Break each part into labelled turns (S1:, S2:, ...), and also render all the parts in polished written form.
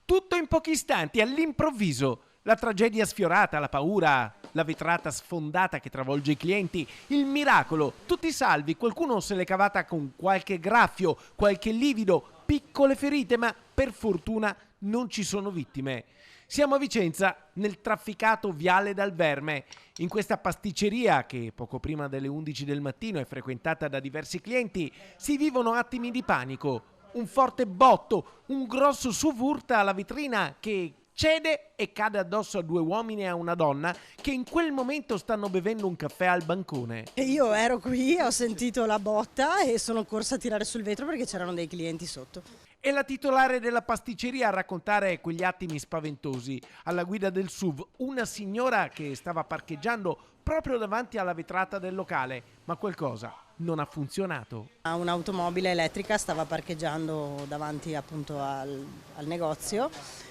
S1: Tutto in pochi istanti, all'improvviso. La tragedia sfiorata, la paura, la vetrata sfondata che travolge i clienti, il miracolo, tutti salvi, qualcuno se l'è cavata con qualche graffio, qualche livido, piccole ferite, ma per fortuna non ci sono vittime. Siamo a Vicenza, nel trafficato Viale dal Verme, in questa pasticceria che poco prima delle 11 del mattino è frequentata da diversi clienti, si vivono attimi di panico. Un forte botto, un grosso SUV urta alla vetrina che cede e cade addosso a due uomini e a una donna che in quel momento stanno bevendo un caffè al bancone.
S2: E io ero qui, ho sentito la botta e sono corsa a tirare sul vetro perché c'erano dei clienti sotto.
S1: E la titolare della pasticceria a raccontare quegli attimi spaventosi. Alla guida del SUV una signora che stava parcheggiando proprio davanti alla vetrata del locale, ma qualcosa non ha funzionato.
S2: Un'automobile elettrica stava parcheggiando davanti appunto al negozio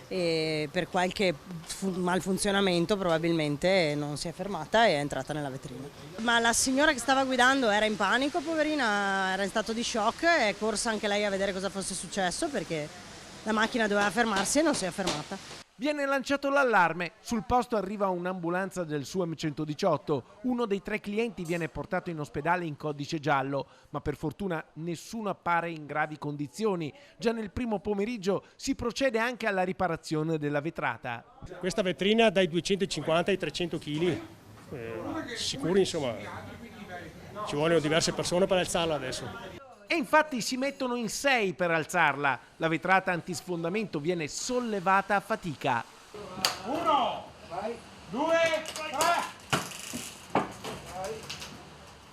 S2: e per qualche malfunzionamento probabilmente non si è fermata e è entrata nella vetrina. Ma la signora che stava guidando era in panico, poverina, era in stato di shock, è corsa anche lei a vedere cosa fosse successo perché la macchina doveva fermarsi e non si è fermata.
S1: Viene lanciato l'allarme, sul posto arriva un'ambulanza del SUAM 118, uno dei 3 clienti viene portato in ospedale in codice giallo, ma per fortuna nessuno appare in gravi condizioni. Già nel primo pomeriggio si procede anche alla riparazione della vetrata.
S3: Questa vetrina dai 250 ai 300 kg, sicuri insomma, ci vogliono diverse persone per alzarla adesso.
S1: E infatti si mettono in 6 per alzarla. La vetrata antisfondamento viene sollevata a fatica.
S4: 1, 2, 3.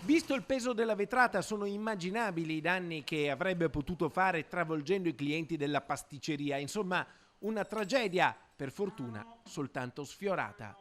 S1: Visto il peso della vetrata, sono immaginabili i danni che avrebbe potuto fare travolgendo i clienti della pasticceria. Insomma, una tragedia, per fortuna, soltanto sfiorata.